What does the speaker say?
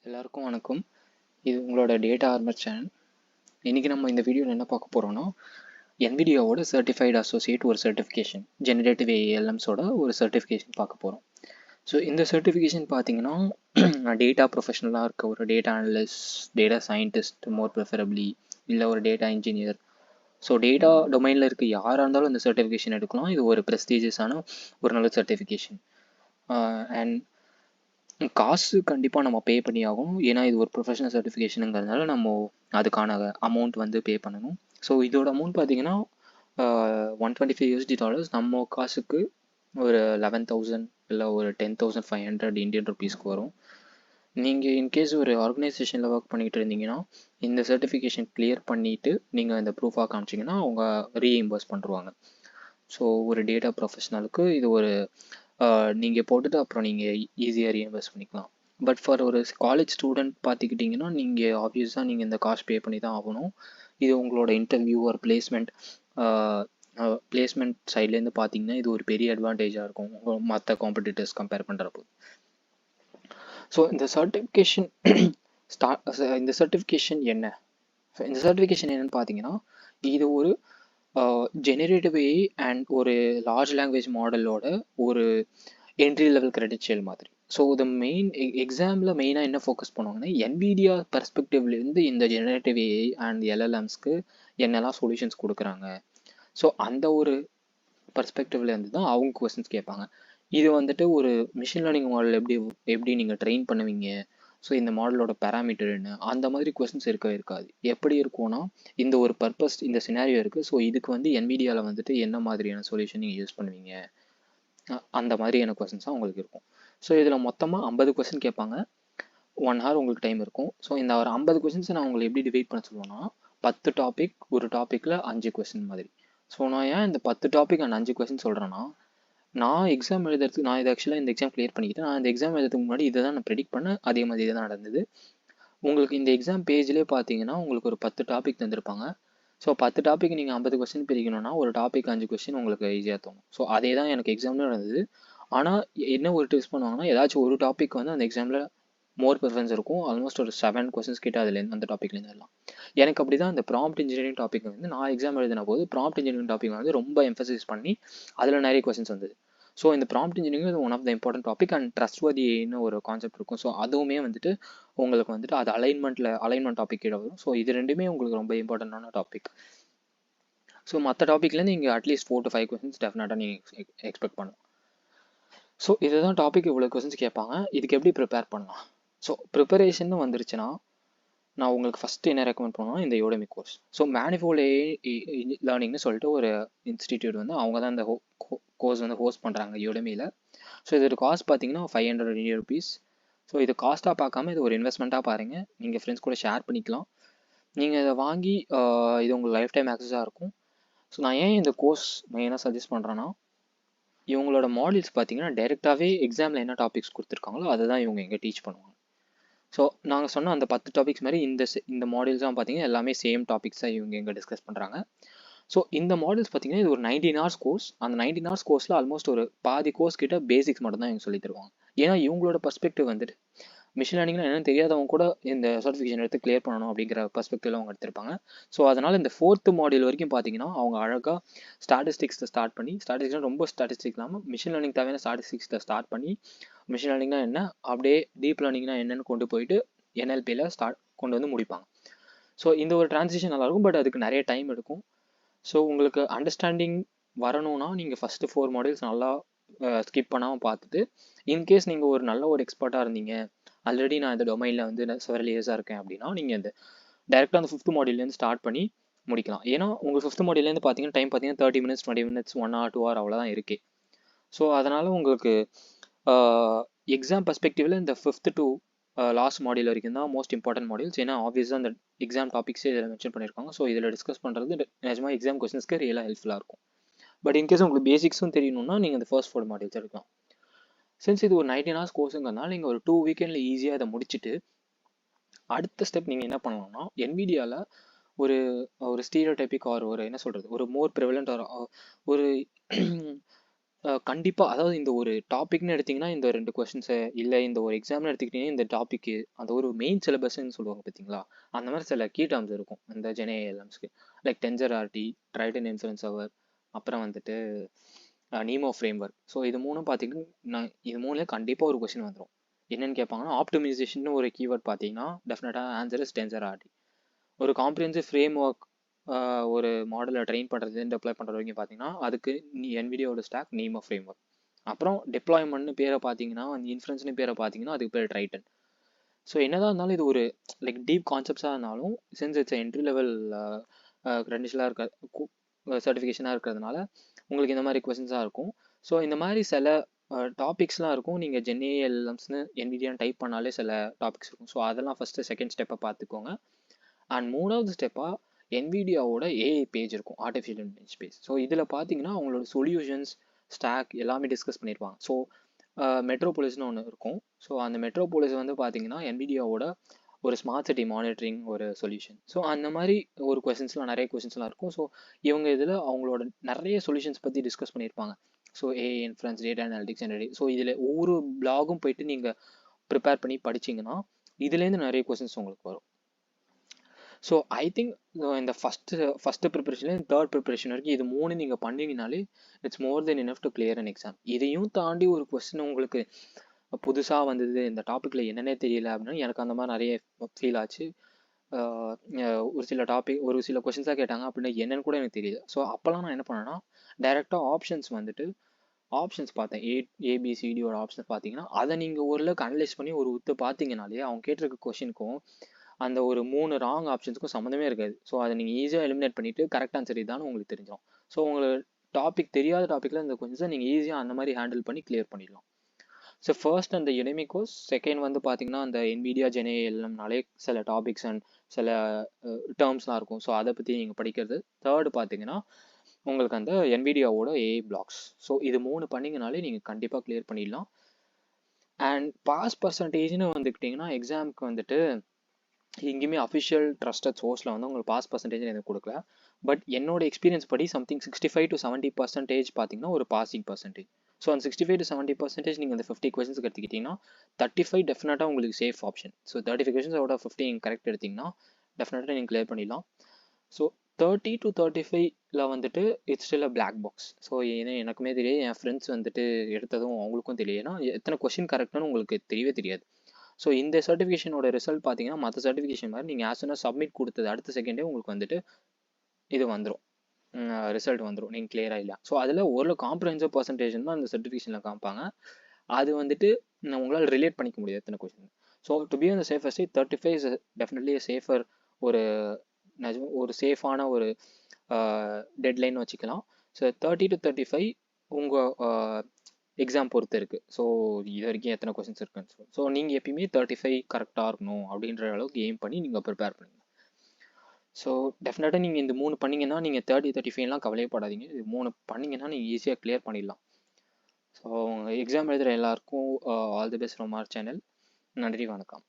எல்லாருக்கும் வணக்கம். இது உங்களோட டேட்டா ஆர்மர் சேனல். இன்றைக்கி நம்ம இந்த வீடியோவில் என்ன பார்க்க போகிறோன்னா, NVIDIAவோட சர்டிஃபைடு அசோசியேட் ஒரு சர்டிஃபிகேஷன், ஜெனரேட்டிவ் ஏஎல்எம்ஸோட ஒரு சர்டிஃபிகேஷன் பார்க்க போகிறோம். ஸோ இந்த சர்டிஃபிகேஷன் பார்த்தீங்கன்னா, டேட்டா ப்ரொஃபஷனலாக இருக்க ஒரு டேட்டா அனலிஸ்ட், டேட்டா சயின்டிஸ்ட் மோர் ப்ரிஃபரபிளி, இல்லை ஒரு டேட்டா இன்ஜினியர், ஸோ டேட்டா டொமைனில் இருக்க யாராக இருந்தாலும் இந்த சர்டிஃபிகேஷன் எடுக்கலாம். இது ஒரு ப்ரெஸ்டீஜியஸான ஒரு நல்ல சர்டிஃபிகேஷன். அண்ட் காசு கண்டிப்பாக நம்ம பே பண்ணி ஆகணும். ஏன்னா இது ஒரு ப்ரொஃபஷனல் சர்டிஃபிகேஷனுங்கிறதுனால நம்ம அதுக்கான அமௌண்ட் வந்து பே பண்ணணும். ஸோ இதோட அமௌண்ட் பார்த்தீங்கன்னா $125 நம்ம காசுக்கு ஒரு 11,000 இல்லை ஒரு 10,500 இந்தியன் ருபீஸ்க்கு வரும். நீங்கள் இன்கேஸ் ஒரு ஆர்கனைசேஷனில் ஒர்க் பண்ணிகிட்டு இருந்தீங்கன்னா இந்த சர்டிஃபிகேஷன் கிளியர் பண்ணிவிட்டு நீங்கள் இந்த ப்ரூஃபாக காமிச்சிங்கன்னா அவங்க ரீஇம்பர்ஸ் பண்ணுவாங்க. ஸோ ஒரு டேட்டா ப்ரொஃபஷனலுக்கு இது ஒரு நீங்கள் போட்டுட்டு அப்புறம் நீங்கள் ஈஸியாக ரீஇன்வெஸ்ட் பண்ணிக்கலாம். பட் ஃபார் ஒரு காலேஜ் ஸ்டூடெண்ட் பார்த்துக்கிட்டிங்கன்னா நீங்கள் ஆப்வியஸாக நீங்கள் இந்த காஸ்ட் பே பண்ணி தான் ஆகணும். இது உங்களோட இன்டர்வியூ ஒரு பிளேஸ்மெண்ட் சைட்லேருந்து பார்த்தீங்கன்னா இது ஒரு பெரிய அட்வான்டேஜாக இருக்கும் மற்ற காம்படிட்டர்ஸ் கம்பேர் பண்ணுறப்போ. ஸோ இந்த சர்டிஃபிகேஷன் இந்த சர்டிஃபிகேஷன் என்னன்னு பார்த்தீங்கன்னா, இது ஒரு ஜெனரேட்டிவ் ஏஐ அண்ட் ஒரு லார்ஜ் லாங்குவேஜ் மாடலோட ஒரு என்ட்ரி லெவல் கிரெடென்ஷியல் மாதிரி. ஸோ இந்த மெயின் எக்ஸாமில் மெயினாக என்ன ஃபோக்கஸ் பண்ணுவாங்கன்னா, NVIDIA பெர்ஸ்பெக்டிவ்லேருந்து இந்த ஜெனரேட்டிவ் ஏஐ அண்ட் LLMஸ்க்கு என்னெல்லாம் சொல்யூஷன்ஸ் கொடுக்குறாங்க, ஸோ அந்த ஒரு பெர்ஸ்பெக்டிவ்லேருந்து தான் அவங்க கொஸ்டின்ஸ் கேட்பாங்க. இது வந்துட்டு ஒரு மிஷின் லேர்னிங் மாடல் எப்படி நீங்கள் ட்ரெயின் பண்ணுவீங்க, ஸோ இந்த மாடலோட பேராமீட்டர் என்ன, அந்த மாதிரி கொஸ்டின்ஸ் இருக்காது. எப்படி இருக்கும்னா, இந்த ஒரு பர்பஸ், இந்த சினாரியோ இருக்குது, ஸோ இதுக்கு வந்து NVIDIAவில் வந்துட்டு என்ன மாதிரியான சொல்யூஷன் நீங்கள் யூஸ் பண்ணுவீங்க, அந்த மாதிரியான கொஸ்டின்ஸ் தான் உங்களுக்கு இருக்கும். ஸோ இதில் மொத்தமாக 50 கொஸ்டின் கேட்பாங்க. 1 hour உங்களுக்கு டைம் இருக்கும். ஸோ இந்த ஒரு 50 கொஸ்டின்ஸை நான் உங்களுக்கு எப்படி டிவைட் பண்ண சொல்லுவேன்னா, 10 டாபிக், ஒரு டாப்பிக்கில் 5 கொஸ்டின் மாதிரி. ஸோ நான் ஏன் இந்த 10 டாபிக் அண்ட் 5 கொஸ்டின் சொல்கிறேன்னா, நான் எக்ஸாம் எழுதுறதுக்கு நான் இது ஆக்சுவலாக இந்த எக்ஸாம் கிளியர் பண்ணிக்கிட்டேன். நான் இந்த எக்ஸாம் எழுதுறதுக்கு முன்னாடி இதை தான் நான் ப்ரெடிக்ட் பண்ணேன். அதே மாதிரி இதை தான் நடந்தது. உங்களுக்கு இந்த எக்ஸாம் பேஜ்லேயே பார்த்தீங்கன்னா உங்களுக்கு ஒரு 10 டாபிக் தந்திருப்பாங்க. ஸோ 10 டாபிக் நீங்கள் 50 கொஸ்டின் பிரிக்கணும்னா ஒரு டாபிக் 5 கொஸ்டின் உங்களுக்கு ஈஸியாக தோணும். ஸோ அதே தான் எனக்கு எக்ஸாம்லேயும் நடந்தது. ஆனால் என்ன ஒரு டிப்ஸ் பண்ணுவாங்கன்னா, ஏதாச்சும் ஒரு டாபிக் வந்து அந்த எக்ஸாமில் மோர் ப்ரிஃபரன்ஸ் இருக்கும். ஆல்மோஸ்ட் ஒரு 7 கொஸ்டின்ஸ் கிட்ட அதுலேருந்து அந்த டாப்பிக்லேருந்து எல்லாம். எனக்கு அப்படி தான் இந்த ப்ராம்ப்ட் இன்ஜினியரிங் டாபிக் வந்து நான் எக்ஸாம் எழுதின போது ப்ராம்ப்ட் இன்ஜினியரிங் டாபிக் வந்து ரொம்ப எம்ஃபசைஸ் பண்ணி அதில் நிறைய கொஸ்டின்ஸ் வந்தது. ஸோ இந்த prompt engineering one of the important topic and ட்ரஸ்ட்வர்தின்னு ஒரு கான்செப்ட் இருக்கும். ஸோ அதுவுமே வந்துட்டு உங்களுக்கு வந்துட்டு அது அலைன்மெண்ட் டாபிக் கீழே வரும். ஸோ இது ரெண்டுமே உங்களுக்கு ரொம்ப இம்பார்ட்டண்டான டாபிக். ஸோ மற்ற டாப்பிக்லேருந்து இங்கே அட்லீஸ்ட் 4 to 5 கொஸ்டின்ஸ் டெஃபினட்டாக நீங்கள் எக்ஸ்பெக்ட் பண்ணலாம். ஸோ இதுதான் டாபிக், இவ்வளோ கொஸ்டின்ஸ் கேட்பாங்க. இதுக்கு எப்படி ப்ரிப்பேர் பண்ணலாம்? ஸோ ப்ரிப்பரேஷன் வந்துருச்சுன்னா நான் உங்களுக்கு ஃபஸ்ட்டு என்ன ரெக்கமெண்ட் பண்ணுவேன்னா இந்த யோடமி கோர்ஸ். ஸோ மேனிஃபோல்ட் ஏஐ லேர்னிங்னு சொல்லிட்டு ஒரு இன்ஸ்டிடியூட் வந்து அவங்க தான் இந்த கோர்ஸ் வந்து ஹோஸ்ட் பண்ணுறாங்க யோடமியில். ஸோ இதோட காஸ்ட் பார்த்தீங்கன்னா 500 இந்தியன் ருபீஸ். ஸோ இது காஸ்ட்டாக பார்க்காம இது ஒரு இன்வெஸ்ட்மெண்ட்டாக பாருங்கள். நீங்கள் ஃப்ரெண்ட்ஸ் கூட ஷேர் பண்ணிக்கலாம். நீங்கள் இதை வாங்கி இது உங்களுக்கு லைஃப் டைம் ஆக்சஸாக இருக்கும். ஸோ நான் ஏன் இந்த கோர்ஸ் மெயினாக சஜஸ்ட் பண்ணுறேன்னா, இவங்களோட மாடல்ஸ் பார்த்தீங்கன்னா டைரெக்டாகவே எக்ஸாமில் என்ன டாபிக்ஸ் கொடுத்துருக்காங்களோ அதை தான் இவங்க எங்கே டீச் பண்ணுவாங்க. ஸோ நாங்கள் சொன்ன அந்த 10 டாபிக்ஸ் மாதிரி இந்த மாடல்ஸ்லாம் பார்த்தீங்கன்னா எல்லாமே சேம் டாபிக்ஸ் தான் இவங்க எங்கே டிஸ்கஸ் பண்ணுறாங்க. ஸோ இந்த மாடல்ஸ் பார்த்தீங்கன்னா இது ஒரு 19 hours கோர்ஸ். அந்த 19 hours கோர்ஸில் ஆல்மோஸ்ட் ஒரு பாதி கோர்ஸ் கிட்ட பேசிக்ஸ் மட்டும் தான் இவங்க சொல்லி தருவாங்க. ஏன்னா இவங்களோட பர்ஸ்பெக்டிவ் வந்துட்டு மிஷின் லேர்னிங்லாம் என்னன்னு தெரியாதவங்க கூட இந்த சர்டிஃபிகேஷன் எடுத்து கிளியர் பண்ணணும் அப்படிங்கிற பர்ஸ்பெக்டிவ்ல அவங்க எடுத்திருப்பாங்க. ஸோ அதனால் இந்த 4th மாடியூல் வரைக்கும் பார்த்தீங்கன்னா அவங்க அழகாக ஸ்டாட்டிஸ்டிக்ஸில் ஸ்டார்ட் பண்ணி, ஸ்டாட்டிஸ்டிக்ஸ்லாம் ரொம்ப ஸ்டாட்டிஸ்டிக் இல்லாமல் மிஷின் லேர்னிங் தேவையான ஸ்டாட்டிஸ்டிக்ஸில் ஸ்டார்ட் பண்ணி, மிஷின் லேர்னிங்னா என்ன, அப்படியே டீப் லேர்னிங்னா என்னன்னு கொண்டு போயிட்டு NLPயில் கொண்டு வந்து முடிப்பாங்க. ஸோ இந்த ஒரு டிரான்சிஷன் நல்லாயிருக்கும். பட் அதுக்கு நிறைய டைம் எடுக்கும். ஸோ உங்களுக்கு அண்டர்ஸ்டாண்டிங் வரணும்னா நீங்கள் ஃபஸ்ட்டு 4 மாடியூல்ஸ் நல்லா ஸ்கிப் பண்ணாமல் பார்த்துட்டு, இன்கேஸ் நீங்கள் ஒரு நல்ல ஒரு எக்ஸ்பர்ட்டாக இருந்தீங்க, ஆல்ரெடி நான் இந்த டொமைனில் வந்து செவரல் இயர்ஸாக இருக்கேன் அப்படின்னா நீங்கள் இந்த டேரெக்டாக அந்த 5th மாடியூல்லேருந்து ஸ்டார்ட் பண்ணி முடிக்கலாம். ஏன்னா உங்கள் 5th மாடியூல்லேருந்து பார்த்தீங்கன்னா டைம் பார்த்தீங்கன்னா 30 minutes 20 minutes 1 hour 2 hour அவ்வளோதான் இருக்கே. ஸோ அதனால் உங்களுக்கு எக்ஸாம் பர்ஸ்பெக்டிவில் இந்த 5th to லாஸ்ட் மாடியூல் வரைக்கும் தான் மோஸ்ட் இம்பார்ட்டன்ட் மாடியூல்ஸ். ஏன்னா ஆப்வியஸாக அந்த எக்ஸாம் டாபிக்ஸே இதில் மென்ஷன் பண்ணியிருக்காங்க. ஸோ இதில் டிஸ்கஸ் பண்ணுறது நிஜமாக எக்ஸாம் கொஸ்டின்ஸ்க்கு ரியலாக ஹெல்ப்ஃபுல்லாக இருக்கும். பட் இன்கேஸ் உங்களுக்கு பேசிக்ஸும் தெரியணும்னா நீங்கள் இந்த ஃபர்ஸ்ட் 4 மாடியூல்ஸ் எடுக்கலாம். சின்ஸ் இது ஒரு 19 hours கோர்ஸுங்கிறதுனால நீங்கள் ஒரு 2 weekend ஈஸியாக அதை முடிச்சுட்டு அடுத்த ஸ்டெப் நீங்கள் என்ன பண்ணலாம்னா, NVIDIAவில் ஒரு ஸ்டீரியோடைபிக் ஆர் ஒரு என்ன சொல்கிறது, ஒரு மோர் ப்ரிவலண்ட் ஆர் ஒரு கண்டிப்பாக, அதாவது இந்த ஒரு டாபிக்னு எடுத்திங்கன்னா இந்த 2 கொஷின்ஸு, இல்லை இந்த ஒரு எக்ஸாம்னு எடுத்துக்கிட்டிங்கன்னா இந்த டாப்பிக்கு, அந்த ஒரு மெயின் சிலபஸ்ன்னு சொல்லுவாங்க பார்த்தீங்களா, அந்த மாதிரி சில கீ டேர்ம்ஸ் இருக்கும் இந்த ஜென்ஏஎல்எம்ஸ்க்கு. லைக் டென்சர்-ஆர்டி, ட்ரைடன் இன்ஃபரன்ஸ் அவர், அப்புறம் வந்துட்டு நீமோ ஃப்ரேம்வொர்க். ஸோ இது மூணும் பார்த்தீங்கன்னா இது மூணுலேயே கண்டிப்பாக ஒரு கொஷின் வந்துடும். என்னென்னு கேட்பாங்கன்னா, ஆப்டிமைசேஷன் ஒரு கீவேர்ட் பார்த்தீங்கன்னா டெஃபினட்டாக ஆன்சர் இஸ் டென்சர்-ஆர்டி. ஒரு காம்ப்ரிஹென்சிவ் ஃப்ரேம் ஒர்க் ஒரு மாடலை ட்ரெயின் பண்ணுறது டெப்ளாய் பண்ணுற வரைக்கும் பார்த்தீங்கன்னா அதுக்கு NVIDIAவோட ஸ்டாக் நீமோ ஃப்ரேம் ஒர்க். அப்புறம் டெப்ளாய்மெண்ட்னு பேரை பார்த்தீங்கன்னா இன்ஃப்ரன்ஸ்னு பேரை பார்த்தீங்கன்னா அதுக்கு பேர் ட்ரைட்டன். ஸோ என்னதான் இருந்தாலும் இது ஒரு லைக் டீப் கான்செப்ட்ஸாக இருந்தாலும் சின்ஸ் இட்ஸ் என்ட்ரி லெவல் க்ரெடென்ஷியலாக இருக்க சர்டிஃபிகேஷனாக இருக்கிறதுனால உங்களுக்கு இந்த மாதிரி கொஸ்டின்ஸாக இருக்கும். ஸோ இந்த மாதிரி சில டாபிக்ஸ்லாம் இருக்கும். நீங்கள் ஜென்ஏஎல்எம்ஸ்னு NVIDIA டைப் பண்ணாலே சில டாபிக்ஸ் இருக்கும். ஸோ அதெல்லாம் ஃபஸ்ட்டு செகண்ட் ஸ்டெப்பை பார்த்துக்கோங்க. அண்ட் மூணாவது ஸ்டெப்பாக NVIDIAவோட ஏஐ பேஜ் இருக்கும், ஆர்டிஃபிஷியல் இன்டெலிஜென்ஸ் பேஜ். ஸோ இதில் பார்த்தீங்கன்னா அவங்களோட சொல்யூஷன்ஸ் ஸ்டாக் எல்லாமே டிஸ்கஸ் பண்ணியிருப்பாங்க. ஸோ மெட்ரோபோலிஸ்னு ஒன்று இருக்கும். ஸோ அந்த மெட்ரோபோலிஸ் வந்து பார்த்தீங்கன்னா NVIDIAவோட ஒரு ஸ்மார்ட் சிட்டி மானிட்டரிங் ஒரு சொல்யூஷன். ஸோ அந்த மாதிரி ஒரு நிறைய கொஸ்டின்ஸ்லாம் இருக்கும். ஸோ இவங்க இதில் அவங்களோட நிறைய சொல்யூஷன்ஸ் பற்றி டிஸ்கஸ் பண்ணியிருப்பாங்க. So AI inference, data analytics and so இதில் ஒவ்வொரு பிளாகும் போயிட்டு நீங்கள் ப்ரிப்பேர் பண்ணி படிச்சிங்கன்னா இதுலேருந்து நிறைய கொஸ்டின்ஸ் உங்களுக்கு வரும். ஸோ ஐ திங்க் இந்த ஃபஸ்ட்டு ப்ரிப்பரேஷன்லேருந்து தேர்ட் ப்ரிப்பரேஷன் வரைக்கும் இது மூணு நீங்கள் பண்ணிங்கனாலே it's more than enough to clear an exam. இதையும் தாண்டி ஒரு கொஸ்டின் உங்களுக்கு புதுசாக வந்தது, இந்த டாப்பிக்கில் என்னென்னே தெரியல அப்படின்னா எனக்கு அந்த மாதிரி நிறைய ஃபீல் ஆச்சு. ஒரு சில கொஸ்டின்ஸாக கேட்டாங்க அப்படின்னா என்னென்னு கூட எனக்கு தெரியல. ஸோ அப்போல்லாம் நான் என்ன பண்ணேன்னா டைரெக்டாக ஆப்ஷன்ஸ் பார்த்தேன். ஏபிசிடியோட ஆப்ஷன்ஸ் பார்த்தீங்கன்னா அதை நீங்கள் ஓரளவுக்கு அனலைஸ் பண்ணி ஒரு உத்து பார்த்தீங்கனாலே அவங்க கேட்டிருக்க கொஷினுக்கும் அந்த ஒரு 3 ராங் ஆப்ஷன்ஸுக்கும் சம்மந்தமே இருக்காது. ஸோ அதை நீங்கள் ஈஸியாக எலிமினேட் பண்ணிவிட்டு கரெக்ட் ஆன்சர் இதான்னு உங்களுக்கு தெரிஞ்சிடும். ஸோ உங்களுக்கு தெரியாத டாப்பிக்கில் இந்த கொஸ்டின்ஸை நீங்கள் ஈஸியாக அந்த மாதிரி ஹேண்டில் பண்ணி கிளியர் பண்ணிடலாம். ஸோ ஃபர்ஸ்ட் அந்த Udemy கோர்ஸ், செகண்ட் வந்து பார்த்தீங்கன்னா அந்த NVIDIA ஜென்ஏஎல்எம்னாலே சில டாபிக்ஸ் அண்ட் சில டேர்ம்ஸ்லாம் இருக்கும். ஸோ அதை பற்றி நீங்கள் படிக்கிறது. தேர்டு பார்த்தீங்கன்னா உங்களுக்கு அந்த NVIDIAவோட ஏஐ பிளாக்ஸ். ஸோ இது 3 பண்ணிங்கனாலே நீங்கள் கண்டிப்பாக கிளியர் பண்ணிடலாம். அண்ட் பாஸ் பர்சன்டேஜ்னு வந்துக்கிட்டிங்கன்னா எக்ஸாமுக்கு வந்துட்டு எங்கேயுமே அஃபிஷியல் ட்ரஸ்டட் சோர்ஸில் வந்து உங்களுக்கு பாஸ் பர்சன்டேஜ் எனக்கு கொடுக்கல. பட் என்னோட எக்ஸ்பீரியன்ஸ் படி சம்திங் 65 to 70% பார்த்தீங்கன்னா ஒரு பாசிங் பர்சன்டேஜ். ஸோ அந்த 65 to 70% நீங்கள் அந்த 50 கொஸ்டின்ஸ்க்கு எடுத்துக்கிட்டிங்கன்னா 35 டெஃபினட்டாக உங்களுக்கு safe option. So 35 questions out of 50 நீங்கள் கரெக்ட் எடுத்திங்கன்னா டெஃபினட்டாக நீங்கள் கிளியர் பண்ணிடலாம். ஸோ 30 to 35ல் வந்துட்டு it's still a black box. So எனக்குமே தெரியாது, என் ஃப்ரெண்ட்ஸ் வந்துட்டு எடுத்ததும் அவங்களுக்கும் தெரியும். ஏன்னா எத்தனை கொஸ்டின் கரெக்டானு உங்களுக்கு தெரியவே தெரியாது. ஸோ இந்த சர்டிஃபிகேஷனோட ரிசல்ட் பார்த்தீங்கன்னா மற்ற சர்டிஃபிகேஷன் மாதிரி நீங்கள் ஆஸ் சூன் சப்மிட் கொடுத்தது அடுத்த செகண்டே உங்களுக்கு வந்துட்டு இது வந்துடும், ரிசல்ட் வந்துடும், நீங்கள் கிளியராக இல்லை. ஸோ அதில் ஒரு காம்ப்ரஹென்சிவ் பர்சன்டேஜ் தான் அந்த சர்டிஃபிகேஷனில் காமிப்பாங்க. அது வந்துட்டு உங்களால் ரிலேட் பண்ணிக்க முடியாது எத்தனை question. So to be on the safer side 35 is definitely safer, ஒரு சேஃபான ஒரு டெட்லைன் வச்சுக்கலாம். ஸோ 30 to 35 உங்கள் எக்ஸாம் பொறுத்து இருக்குது. ஸோ இது வரைக்கும் எத்தனை கொஸ்டின்ஸ் இருக்குன்னு ஸோ நீங்கள் எப்பயுமே 35 கரெக்டாக இருக்கணும் அப்படின்ற அளவுக்கு எய்ம் பண்ணி நீங்கள் ப்ரிப்பேர் பண்ணுங்கள். ஸோ டெஃபினட்டாக நீங்கள் இந்த 3 பண்ணிங்கன்னா நீங்கள் 30-35லாம் கவலையப்படாதீங்க. இது 3 பண்ணிங்கன்னா நீங்கள் ஈஸியாக கிளியர் பண்ணிடலாம். ஸோ எக்ஸாம் எழுதுகிற எல்லாருக்கும் all the best from R channel. நன்றி, வணக்கம்.